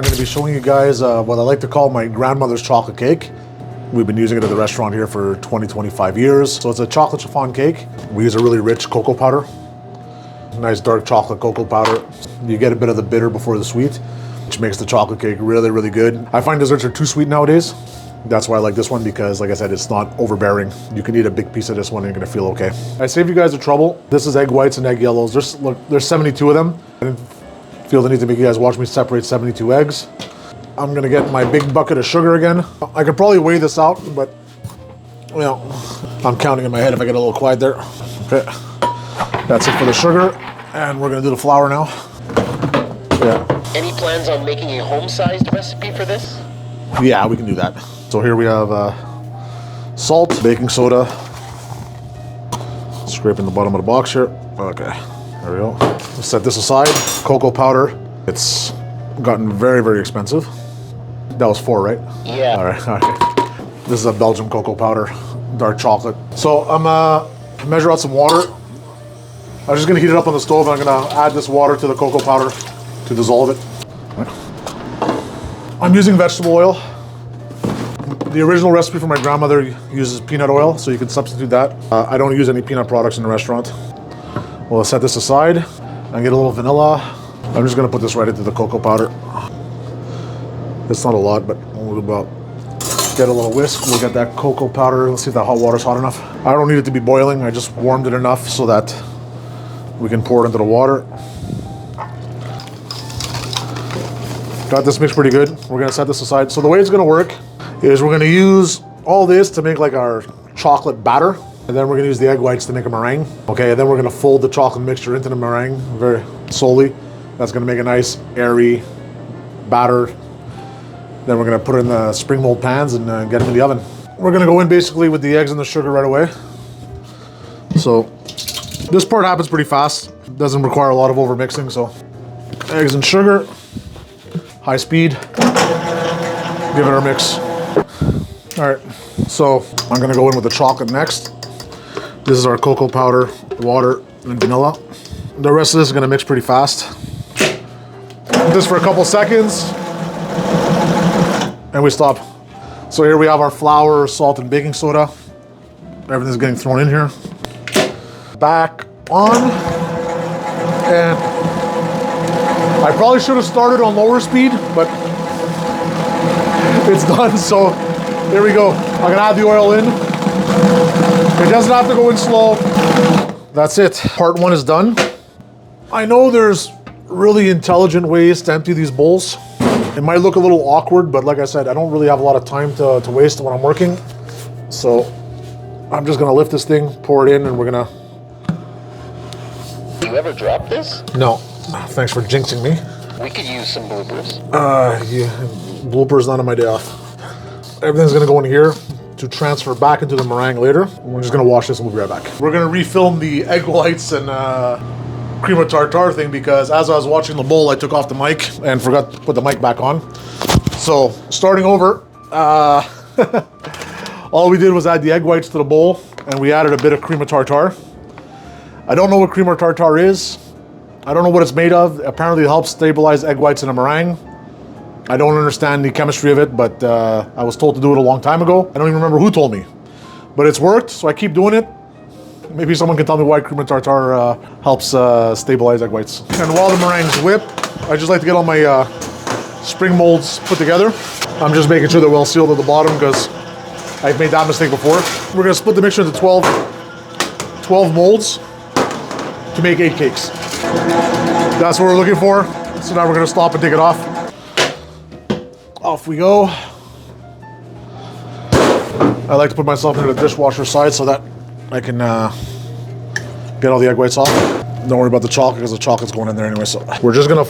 I'm going to be showing you guys what I like to call my grandmother's chocolate cake. We've been using it at the restaurant here for 25 years. So it's a chocolate chiffon cake. We use a really rich cocoa powder. Nice dark chocolate cocoa powder. You get a bit of the bitter before the sweet, which makes the chocolate cake really, really good. I find desserts are too sweet nowadays. That's why I like this one, because like I said, it's not overbearing. You can eat a big piece of this one and you're gonna feel okay. I saved you guys the trouble. This is egg whites and egg yellows. There's 72 of them. I didn't feel the need to make you guys watch me separate 72 eggs. I'm gonna get my big bucket of sugar again. I could probably weigh this out, but you know, I'm counting in my head if I get a little quiet there. Okay, that's it for the sugar, and we're gonna do the flour now. Yeah. Any plans on making a home-sized recipe for this? Yeah, we can do that. So here we have salt, baking soda, scraping the bottom of the box here. Okay, there we go. We'll set this aside. Cocoa powder. It's gotten very, very expensive. That was 4, right? Yeah. All right. This is a Belgian cocoa powder, dark chocolate. So I'm measure out some water. I'm just gonna heat it up on the stove, and I'm gonna add this water to the cocoa powder to dissolve it. I'm using vegetable oil. The original recipe from my grandmother uses peanut oil, so you can substitute that. I don't use any peanut products in the restaurant. We'll set this aside and get a little vanilla. I'm just gonna put this right into the cocoa powder. It's not a lot, but we'll about get a little whisk. We'll get that cocoa powder. Let's see if that hot water's hot enough. I don't need it to be boiling. I just warmed it enough so that we can pour it into the water. Got this mixed pretty good. We're gonna set this aside. So the way it's gonna work is we're gonna use all this to make like our chocolate batter, and then we're gonna use the egg whites to make a meringue. Okay, and then we're gonna fold the chocolate mixture into the meringue very slowly. That's gonna make a nice airy batter. Then we're gonna put it in the spring mold pans and get them in the oven. We're gonna go in basically with the eggs and the sugar right away. So this part happens pretty fast. It doesn't require a lot of over mixing. So eggs and sugar. High speed, give it our mix. All right, so I'm gonna go in with the chocolate next. This is our cocoa powder, water, and vanilla. The rest of this is gonna mix pretty fast. This for a couple seconds, and we stop. So here we have our flour, salt, and baking soda. Everything's getting thrown in here. Back on, and I probably should have started on lower speed, but it's done, so there we go. I'm gonna add the oil in. It doesn't have to go in slow. That's it. Part 1 is done. I know there's really intelligent ways to empty these bowls. It might look a little awkward, but like I said, I don't really have a lot of time to waste when I'm working. So I'm just gonna lift this thing, pour it in, and we're gonna... Do you ever drop this? No. Thanks for jinxing me. We could use some bloopers. Yeah, bloopers not on my day off. Everything's gonna go in here to transfer back into the meringue later. We're just gonna wash this and we'll be right back. We're gonna refilm the egg whites and cream of tartar thing, because as I was watching the bowl, I took off the mic and forgot to put the mic back on. So starting over, all we did was add the egg whites to the bowl, and we added a bit of cream of tartar. I don't know what cream of tartar is. I don't know what it's made of. Apparently it helps stabilize egg whites in a meringue. I don't understand the chemistry of it, but I was told to do it a long time ago. I don't even remember who told me. But it's worked, so I keep doing it. Maybe someone can tell me why cream of tartar helps stabilize egg whites. And while the meringues whip, I just like to get all my spring molds put together. I'm just making sure they're well sealed at the bottom, because I've made that mistake before. We're gonna split the mixture into 12 molds to make 8 cakes. That's what we're looking for. So now we're gonna stop and take it off. Off we go. I like to put myself into the dishwasher side so that I can get all the egg whites off. Don't worry about the chocolate, because the chocolate's going in there anyway. So we're just gonna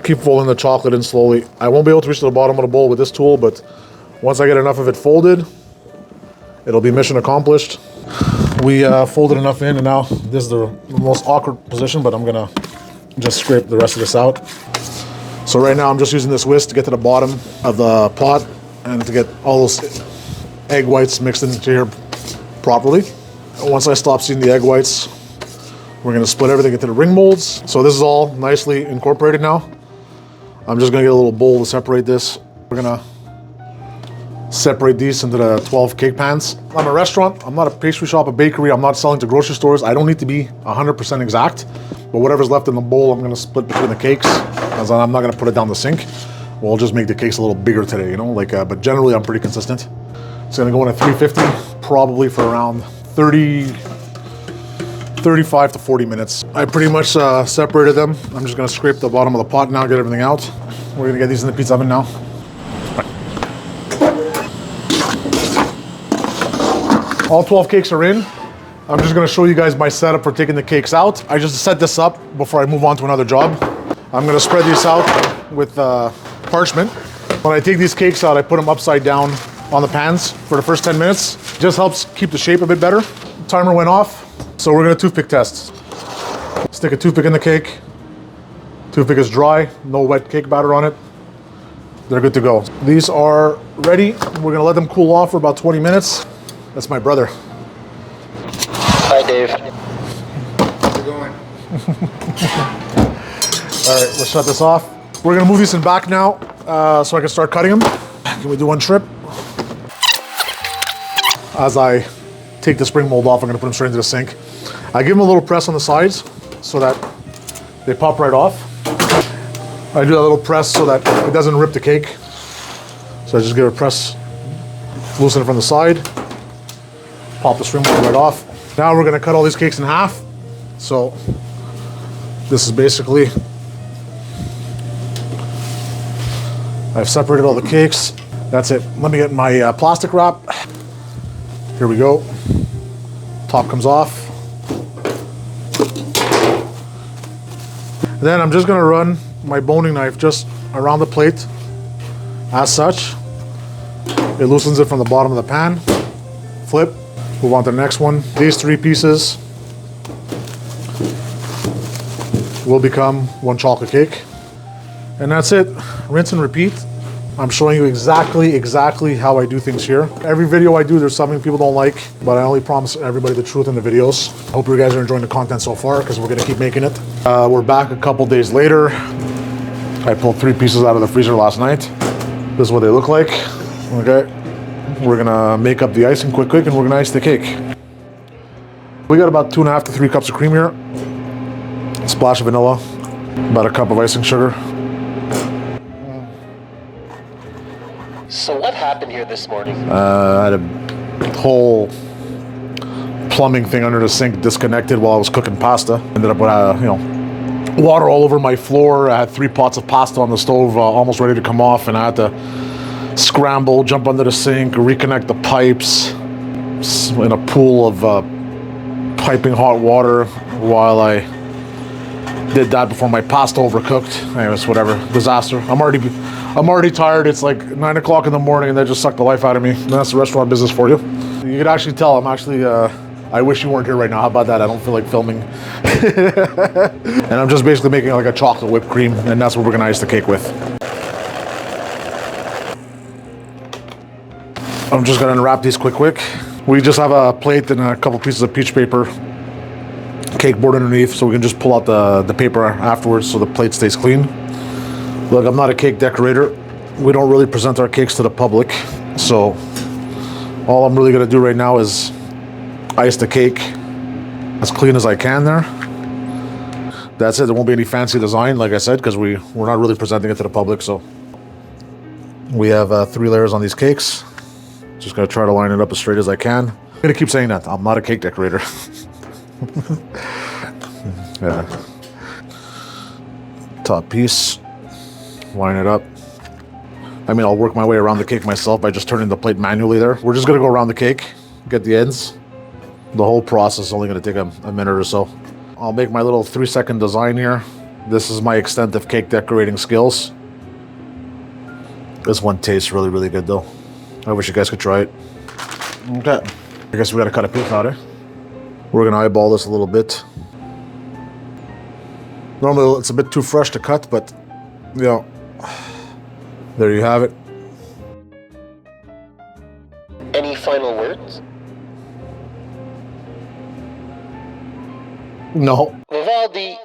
keep folding the chocolate in slowly. I won't be able to reach to the bottom of the bowl with this tool, but once I get enough of it folded, it'll be mission accomplished. We folded enough in, and now this is the most awkward position, but I'm gonna just scrape the rest of this out. So right now I'm just using this whisk to get to the bottom of the pot and to get all those egg whites mixed into here properly. And once I stop seeing the egg whites, we're gonna split everything into the ring molds. So this is all nicely incorporated now. I'm just gonna get a little bowl to separate this. We're gonna separate these into the 12 cake pans. I'm a restaurant, I'm not a pastry shop, a bakery, I'm not selling to grocery stores. I don't need to be 100% exact, but whatever's left in the bowl, I'm gonna split between the cakes, as I'm not gonna put it down the sink. We'll just make the cakes a little bigger today, you know, like, but generally I'm pretty consistent. It's gonna go in at 350, probably for around 35 to 40 minutes. I pretty much separated them. I'm just gonna scrape the bottom of the pot now, get everything out. We're gonna get these in the pizza oven now. All 12 cakes are in. I'm just gonna show you guys my setup for taking the cakes out. I just set this up before I move on to another job. I'm gonna spread these out with parchment. When I take these cakes out, I put them upside down on the pans for the first 10 minutes. Just helps keep the shape a bit better. Timer went off, so we're gonna toothpick test. Stick a toothpick in the cake. Toothpick is dry, no wet cake batter on it. They're good to go. These are ready. We're gonna let them cool off for about 20 minutes. That's my brother. Hi, Dave. How's it going? All right, let's shut this off. We're gonna move these in back now so I can start cutting them. Can we do one trip? As I take the spring mold off, I'm gonna put them straight into the sink. I give them a little press on the sides so that they pop right off. I do that little press so that it doesn't rip the cake. So I just give it a press, loosen it from the side, pop the spring mold right off. Now we're gonna cut all these cakes in half. So this is basically, I've separated all the cakes. That's it. Let me get my plastic wrap. Here we go. Top comes off. Then I'm just gonna run my boning knife just around the plate as such. It loosens it from the bottom of the pan. Flip, move on to the next one. These 3 pieces will become one chocolate cake. And that's it, rinse and repeat. I'm showing you exactly how I do things here. Every video I do, there's something people don't like, but I only promise everybody the truth in the videos. Hope you guys are enjoying the content so far, because we're gonna keep making it. We're back a couple days later. I pulled 3 pieces out of the freezer last night. This is what they look like, okay? We're gonna make up the icing quick, and we're gonna ice the cake. We got about 2.5 to 3 cups of cream here. A splash of vanilla, about a cup of icing sugar. So what happened here this morning? I had a whole plumbing thing under the sink disconnected while I was cooking pasta. Ended up with, water all over my floor. I had 3 pots of pasta on the stove, almost ready to come off, and I had to scramble, jump under the sink, reconnect the pipes in a pool of piping hot water while I did that before my pasta overcooked. Anyways, whatever, disaster. I'm already tired. It's like 9 o'clock in the morning and they just sucked the life out of me. And that's the restaurant business for you. You could actually tell I'm actually, I wish you weren't here right now. How about that? I don't feel like filming. And I'm just basically making like a chocolate whipped cream, and that's what we're gonna ice the cake with. I'm just gonna unwrap these quick. We just have a plate and a couple pieces of peach paper, cake board underneath, so we can just pull out the paper afterwards so the plate stays clean. Look, I'm not a cake decorator. We don't really present our cakes to the public, so all I'm really gonna do right now is ice the cake as clean as I can there. That's it. There won't be any fancy design, like I said, because we're not really presenting it to the public. So we have 3 layers on these cakes. Just gonna try to line it up as straight as I can. I'm gonna keep saying that. I'm not a cake decorator. Yeah. Top piece. Line it up. I mean, I'll work my way around the cake myself by just turning the plate manually there. We're just gonna go around the cake, get the ends. The whole process is only gonna take a minute or so. I'll make my little 3-second design here. This is my extent of cake decorating skills. This one tastes really, really good though. I wish you guys could try it. Okay. I guess we gotta cut a piece out, eh? We're gonna eyeball this a little bit. Normally it's a bit too fresh to cut, but yeah. There you have it. Any final words? No. Vivaldi,